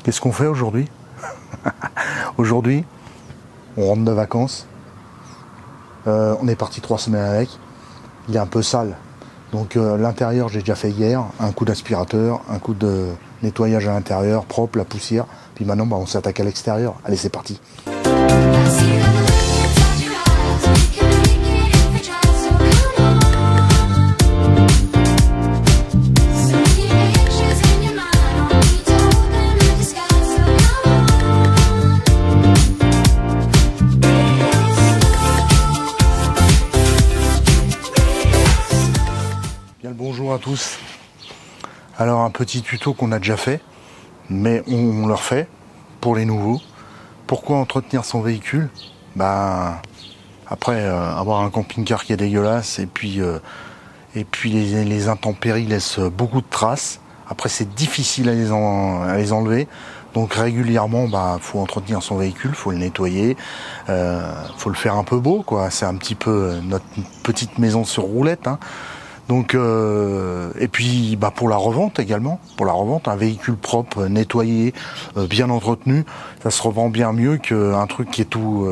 Qu'est-ce qu'on fait aujourd'hui? Aujourd'hui, on rentre de vacances. On est parti 3 semaines avec. Il est un peu sale. Donc l'intérieur, j'ai déjà fait hier. Un coup d'aspirateur, un coup de nettoyage à l'intérieur, propre, la poussière. Puis maintenant, bah, on s'attaque à l'extérieur. Allez, c'est parti. Bonjour à tous. Alors un petit tuto qu'on a déjà fait, mais on le refait pour les nouveaux. Pourquoi entretenir son véhicule? Bah après avoir un camping-car qui est dégueulasse et puis les intempéries laissent beaucoup de traces. Après c'est difficile à les enlever. Donc régulièrement, bah faut entretenir son véhicule, faut le nettoyer, faut le faire un peu beau, quoi. C'est un petit peu notre petite maison sur roulette, hein. Donc et puis bah pour la revente également, pour la revente, un véhicule propre, nettoyé, bien entretenu, ça se revend bien mieux qu'un truc qui est tout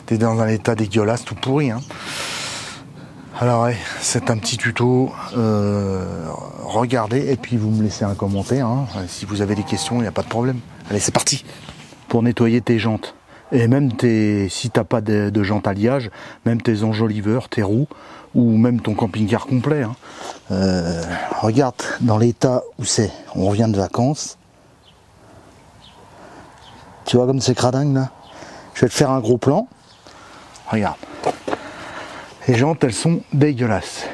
t'es dans un état dégueulasse, tout pourri, hein. Alors ouais, c'est un petit tuto, regardez et puis vous me laissez un commentaire, hein. Si vous avez des questions, il n'y a pas de problème. Allez, c'est parti. Pour nettoyer tes jantes. Et même si t'as pas de jantes alliage, même tes enjoliveurs, tes roues, ou même ton camping-car complet, hein. Regarde dans l'état où c'est. On revient de vacances. Tu vois comme c'est cradingue là. Je vais te faire un gros plan. Regarde. Les jantes, elles sont dégueulasses.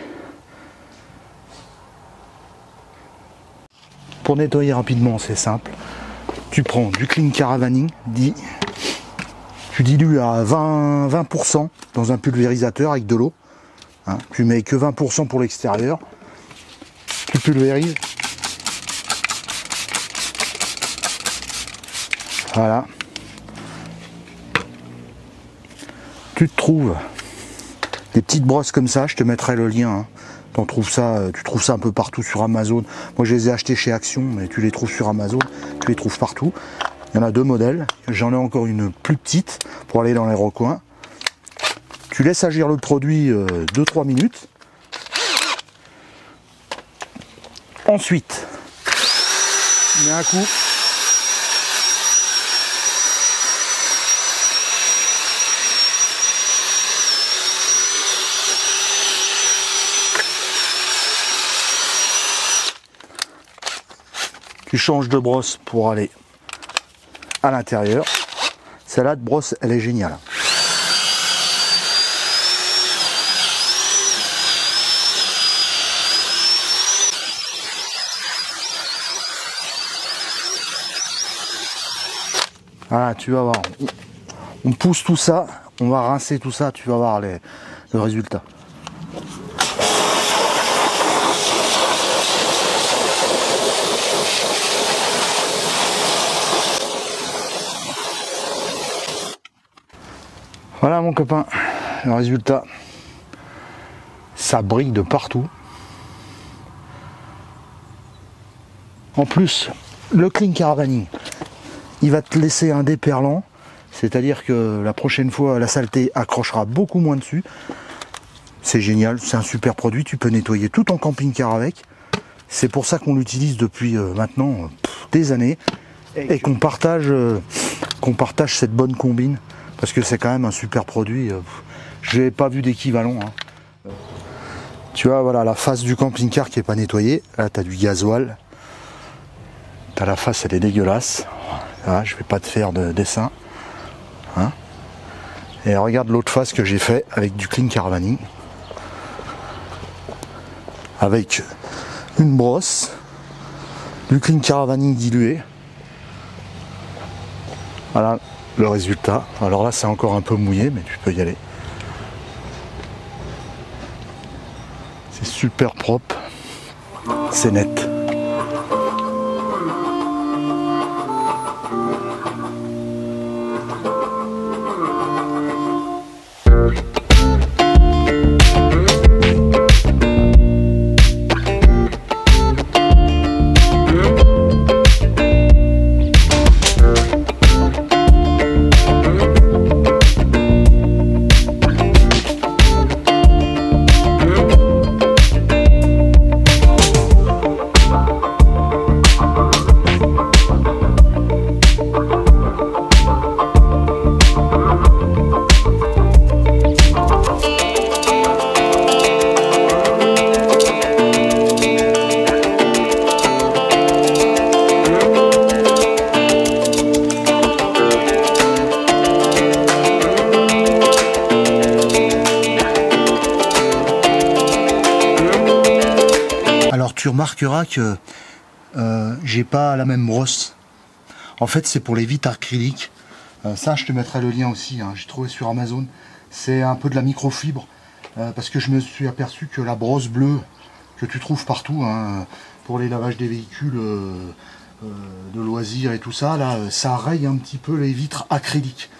Pour nettoyer rapidement, c'est simple. Tu prends du clean caravaning, tu dilues à 20% dans un pulvérisateur avec de l'eau. Hein, tu mets que 20% pour l'extérieur. Tu pulvérises. Voilà. Tu te trouves des petites brosses comme ça, je te mettrai le lien, hein. Tu trouves ça un peu partout sur Amazon. Moi je les ai achetés chez Action, mais tu les trouves sur Amazon, tu les trouves partout. Il y en a 2 modèles, j'en ai encore une plus petite pour aller dans les recoins. Tu laisses agir le produit 2-3 minutes. Ensuite, tu mets un coup. Tu changes de brosse pour aller à l'intérieur. Celle-là de brosse, elle est géniale. Voilà, tu vas voir. On pousse tout ça, on va rincer tout ça, tu vas voir le résultat. Voilà mon copain, le résultat. Ça brille de partout. En plus, le clean caravaning, il va te laisser un déperlant, c'est-à-dire que la prochaine fois, la saleté accrochera beaucoup moins dessus. C'est génial, c'est un super produit, tu peux nettoyer tout ton camping-car avec. C'est pour ça qu'on l'utilise depuis maintenant des années et qu'on partage cette bonne combine, parce que c'est quand même un super produit. Je n'ai pas vu d'équivalent, hein. Tu vois, voilà la face du camping-car qui n'est pas nettoyée. Là, tu as du gasoil. Tu as la face, elle est dégueulasse. Voilà, je vais pas te faire de dessin, hein. Et regarde l'autre face que j'ai fait avec du clean caravaning, avec une brosse, du clean caravaning dilué. Voilà le résultat. Alors là c'est encore un peu mouillé, mais tu peux y aller. C'est super propre, c'est net. remarqueras que j'ai pas la même brosse. En fait, c'est pour les vitres acryliques. Ça, je te mettrai le lien aussi, hein, j'ai trouvé sur Amazon. C'est un peu de la microfibre, parce que je me suis aperçu que la brosse bleue que tu trouves partout, hein, pour les lavages des véhicules de loisirs et tout ça, là, ça raye un petit peu les vitres acryliques.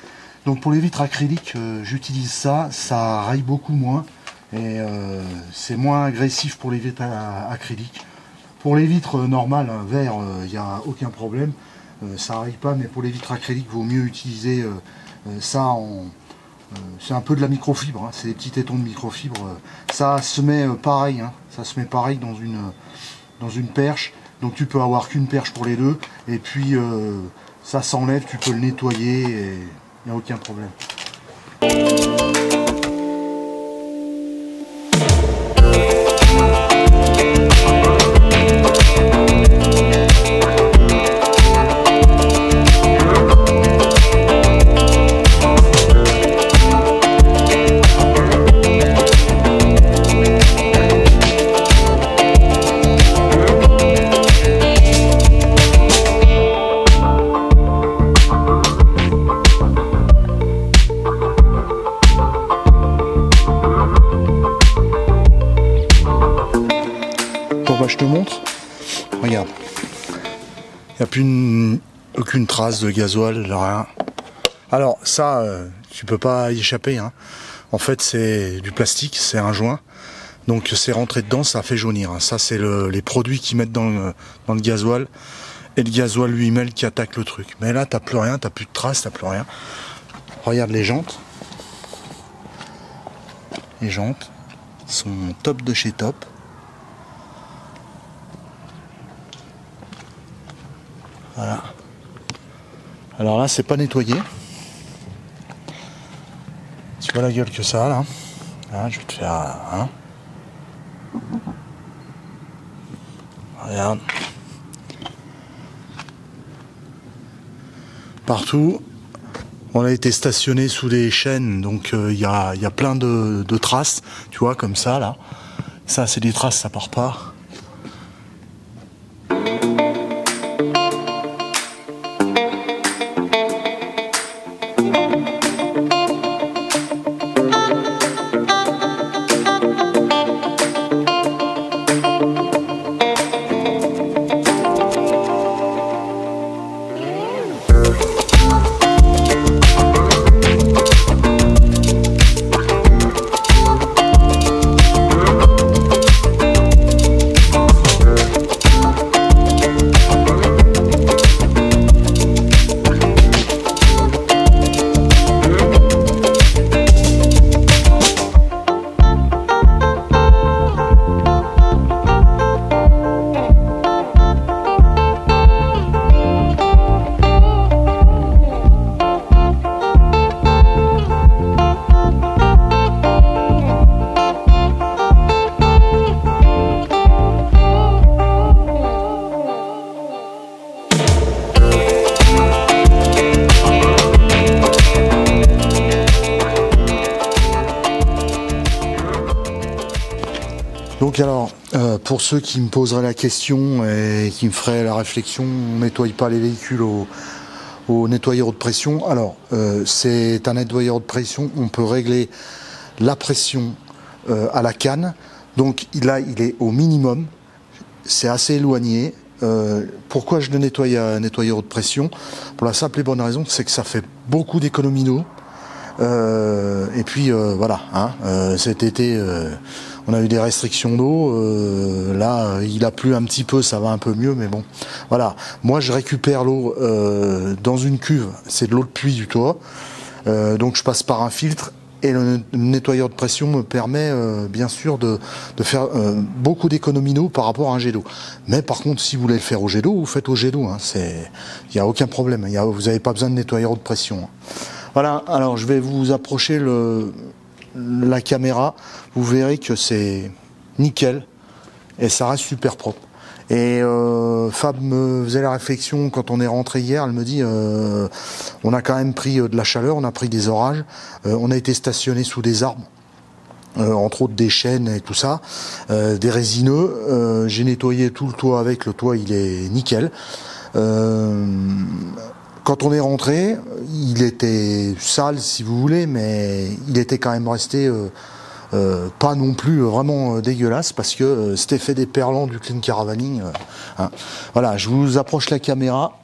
Donc pour les vitres acryliques, j'utilise ça, ça raye beaucoup moins, et c'est moins agressif pour les vitres acryliques. Pour les vitres normales, verre, il n'y a aucun problème. Ça raye pas, mais pour les vitres acryliques, il vaut mieux utiliser ça en... c'est un peu de la microfibre, hein, c'est des petits tétons de microfibre. Ça se met pareil, hein, ça se met pareil dans une perche. Donc tu peux avoir qu'une perche pour les deux. Et puis ça s'enlève, tu peux le nettoyer et il n'y a aucun problème. Je te montre, regarde, il n'y a plus aucune trace de gasoil, rien. Alors ça, tu peux pas y échapper, hein. En fait c'est du plastique, c'est un joint, donc c'est rentré dedans, ça fait jaunir, hein. Ça c'est les produits qu'ils mettent dans le gasoil, et le gasoil lui-même qui attaque le truc. Mais là t'as plus rien, t'as plus de traces, t'as plus rien. Regarde les jantes. Les jantes sont top de chez top. Voilà. Alors là, c'est pas nettoyé. Tu vois la gueule que ça a là. Là, je vais te faire un. Regarde. Partout. On a été stationné sous des chaînes, donc il y a plein de traces. Tu vois, comme ça là. Ça, c'est des traces, ça part pas. Donc alors, pour ceux qui me poseraient la question et qui me feraient la réflexion, on ne nettoie pas les véhicules au nettoyeur haute pression. Alors, c'est un nettoyeur haute pression, on peut régler la pression à la canne. Donc là, il est au minimum, c'est assez éloigné. Pourquoi je le nettoie à nettoyeur haute pression? Pour la simple et bonne raison, c'est que ça fait beaucoup d'économies d'eau. Et puis voilà, hein, cet été on a eu des restrictions d'eau, là il a plu un petit peu, ça va un peu mieux, mais bon, voilà. Moi je récupère l'eau dans une cuve, c'est de l'eau de pluie du toit, donc je passe par un filtre, et le nettoyeur de pression me permet bien sûr de faire beaucoup d'économies d'eau par rapport à un jet d'eau. Mais par contre, si vous voulez le faire au jet d'eau, vous faites au jet d'eau, hein, il n'y a aucun problème, vous n'avez pas besoin de nettoyeur de pression, hein. Voilà, alors je vais vous approcher la caméra, vous verrez que c'est nickel et ça reste super propre. Et Fab me faisait la réflexion quand on est rentré hier, elle me dit on a quand même pris de la chaleur, on a pris des orages, on a été stationné sous des arbres. entre autres des chaînes et tout ça, des résineux. J'ai nettoyé tout le toit avec, le toit il est nickel. Quand on est rentré, il était sale si vous voulez, mais il était quand même resté pas non plus vraiment dégueulasse, parce que cet effet des perlants du clean caravaning. Hein. Voilà, je vous approche la caméra.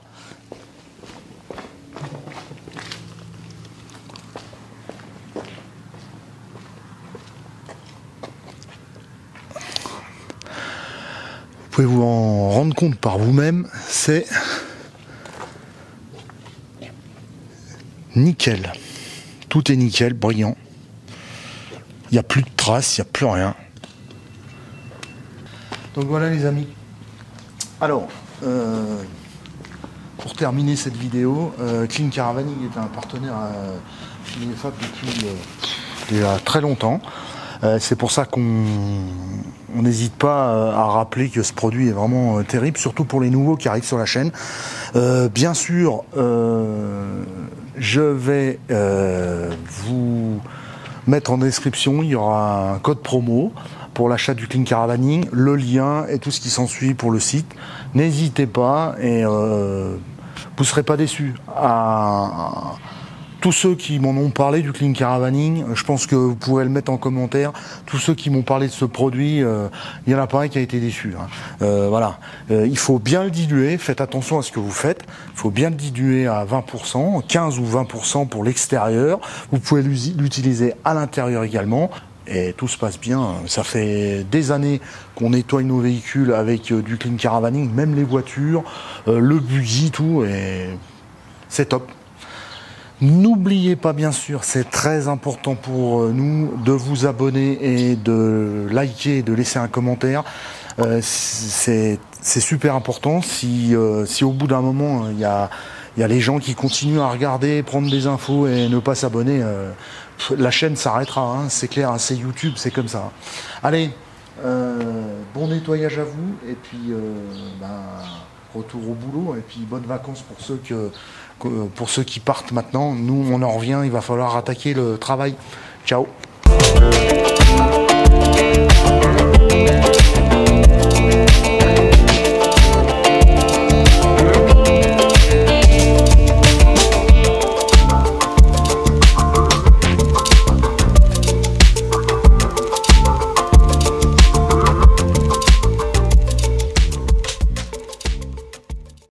Vous pouvez vous en rendre compte par vous-même, c'est nickel. Tout est nickel, brillant. Il n'y a plus de traces, il n'y a plus rien. Donc voilà les amis. Alors, pour terminer cette vidéo, Clean Caravaning est un partenaire Filet-Fab depuis déjà très longtemps. C'est pour ça qu'on n'hésite pas à rappeler que ce produit est vraiment terrible, surtout pour les nouveaux qui arrivent sur la chaîne. Bien sûr, je vais vous mettre en description, il y aura un code promo pour l'achat du Clean Caravaning, le lien et tout ce qui s'ensuit pour le site. N'hésitez pas et vous ne serez pas déçus. Tous ceux qui m'en ont parlé du Clean Caravaning, je pense que vous pourrez le mettre en commentaire. Tous ceux qui m'ont parlé de ce produit, il n'y en a pas un qui a été déçu. Voilà. Il faut bien le diluer, faites attention à ce que vous faites. Il faut bien le diluer à 20%, 15 ou 20% pour l'extérieur. Vous pouvez l'utiliser à l'intérieur également. Et tout se passe bien. Ça fait des années qu'on nettoie nos véhicules avec du Clean Caravaning, même les voitures, le buggy, tout, et c'est top. N'oubliez pas, bien sûr, c'est très important pour nous de vous abonner et de liker, de laisser un commentaire. C'est super important. Si au bout d'un moment, il y a les gens qui continuent à regarder, prendre des infos et ne pas s'abonner, la chaîne s'arrêtera. Hein, c'est clair, hein, c'est YouTube, c'est comme ça. Allez, bon nettoyage à vous et puis retour au boulot et puis bonnes vacances pour ceux qui partent maintenant. Nous, on en revient, il va falloir attaquer le travail. Ciao.